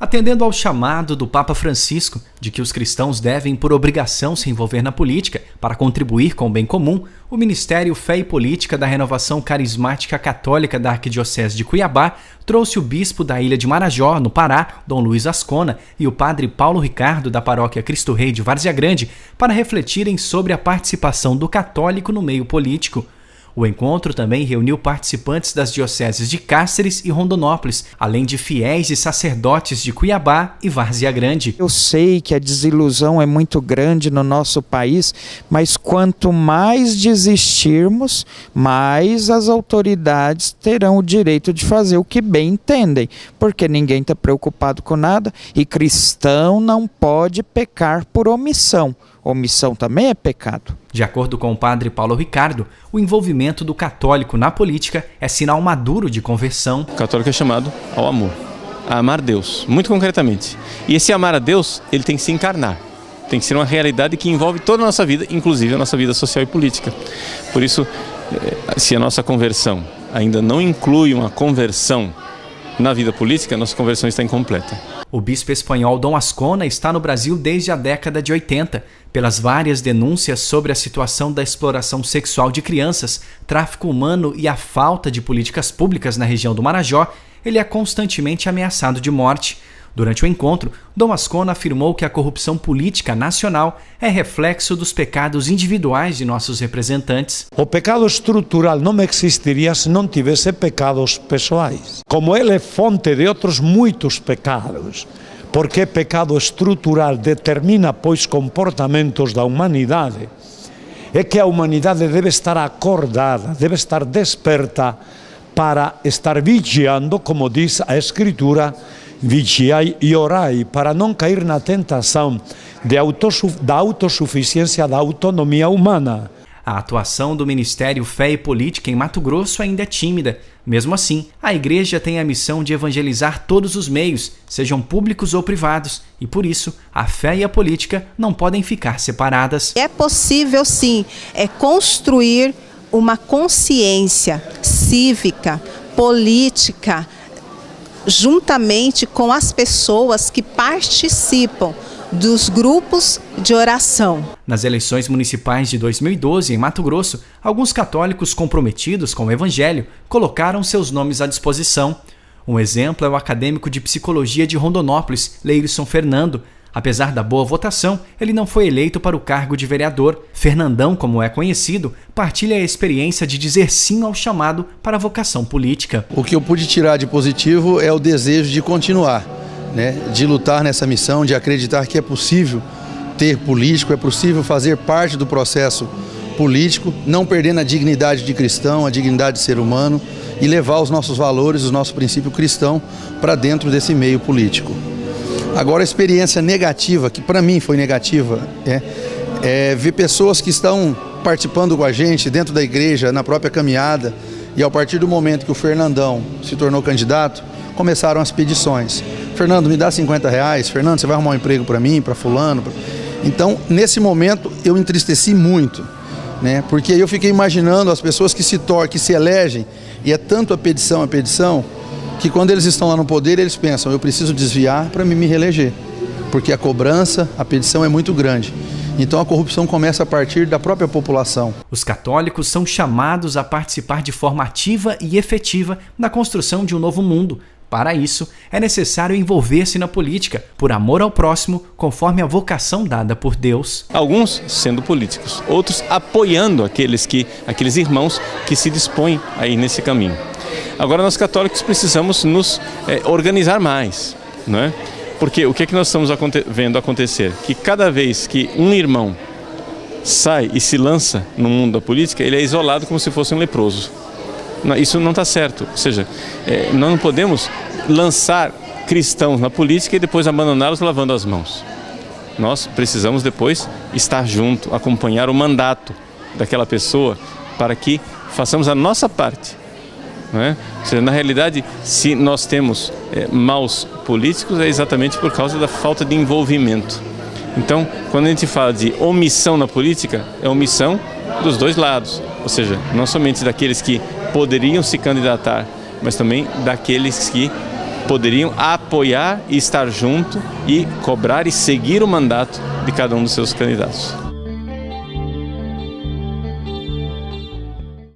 Atendendo ao chamado do Papa Francisco de que os cristãos devem, por obrigação, se envolver na política para contribuir com o bem comum, o Ministério Fé e Política da Renovação Carismática Católica da Arquidiocese de Cuiabá trouxe o bispo da ilha de Marajó, no Pará, Dom Luiz Ascona, e o padre Paulo Ricardo, da paróquia Cristo Rei de Várzea Grande, para refletirem sobre a participação do católico no meio político. O encontro também reuniu participantes das dioceses de Cáceres e Rondonópolis, além de fiéis e sacerdotes de Cuiabá e Várzea Grande. Eu sei que a desilusão é muito grande no nosso país, mas quanto mais desistirmos, mais as autoridades terão o direito de fazer o que bem entendem, porque ninguém está preocupado com nada e cristão não pode pecar por omissão. Omissão também é pecado. De acordo com o padre Paulo Ricardo, o envolvimento do católico na política é sinal maduro de conversão. O católico é chamado ao amor, a amar Deus, muito concretamente. E esse amar a Deus, ele tem que se encarnar. Tem que ser uma realidade que envolve toda a nossa vida, inclusive a nossa vida social e política. Por isso, se a nossa conversão ainda não inclui uma conversão na vida política, a nossa conversão está incompleta. O bispo espanhol Dom Ascona está no Brasil desde a década de 80. Pelas várias denúncias sobre a situação da exploração sexual de crianças, tráfico humano e a falta de políticas públicas na região do Marajó, ele é constantemente ameaçado de morte. Durante o encontro, Dom Ascona afirmou que a corrupção política nacional é reflexo dos pecados individuais de nossos representantes. O pecado estrutural não existiria se não tivesse pecados pessoais. Como ele é fonte de outros muitos pecados, porque pecado estrutural determina, pois, comportamentos da humanidade, é que a humanidade deve estar acordada, deve estar desperta para estar vigiando, como diz a Escritura, vigiai e orai, para não cair na tentação da autossuficiência, da autonomia humana. A atuação do Ministério Fé e Política em Mato Grosso ainda é tímida. Mesmo assim, a Igreja tem a missão de evangelizar todos os meios, sejam públicos ou privados, e por isso a fé e a política não podem ficar separadas. É possível, sim, construir uma consciência cívica, política, juntamente com as pessoas que participam dos grupos de oração. Nas eleições municipais de 2012, em Mato Grosso, alguns católicos comprometidos com o Evangelho colocaram seus nomes à disposição. Um exemplo é o acadêmico de psicologia de Rondonópolis, Leirson Fernando. Apesar da boa votação, ele não foi eleito para o cargo de vereador. Fernandão, como é conhecido, partilha a experiência de dizer sim ao chamado para a vocação política. O que eu pude tirar de positivo é o desejo de continuar, de lutar nessa missão, de acreditar que é possível ter político, é possível fazer parte do processo político, não perdendo a dignidade de cristão, a dignidade de ser humano e levar os nossos valores, o nosso princípio cristão para dentro desse meio político. Agora, a experiência negativa, que para mim foi negativa, é ver pessoas que estão participando com a gente dentro da igreja, na própria caminhada, e a partir do momento que o Fernandão se tornou candidato, começaram as pedições. Fernando, me dá R$50, Fernando, você vai arrumar um emprego para mim, para fulano. Então, nesse momento, eu entristeci muito, porque eu fiquei imaginando as pessoas que se elegem, e é tanto a petição, que quando eles estão lá no poder, eles pensam, eu preciso desviar para me reeleger, porque a cobrança, a petição é muito grande. Então a corrupção começa a partir da própria população. Os católicos são chamados a participar de forma ativa e efetiva na construção de um novo mundo. Para isso, é necessário envolver-se na política, por amor ao próximo, conforme a vocação dada por Deus. Alguns sendo políticos, outros apoiando aqueles irmãos que se dispõem a ir nesse caminho. Agora, nós católicos precisamos nos organizar mais, não é? Porque o que é que nós estamos vendo acontecer? Que cada vez que um irmão sai e se lança no mundo da política, ele é isolado como se fosse um leproso. Isso não está certo. Ou seja, nós não podemos lançar cristãos na política e depois abandoná-los lavando as mãos. Nós precisamos depois estar junto, acompanhar o mandato daquela pessoa para que façamos a nossa parte. Não é? Ou seja, na realidade, se nós temos maus políticos, é exatamente por causa da falta de envolvimento. Então, quando a gente fala de omissão na política, é omissão dos dois lados. Ou seja, não somente daqueles que poderiam se candidatar, mas também daqueles que poderiam apoiar e estar junto e cobrar e seguir o mandato de cada um dos seus candidatos.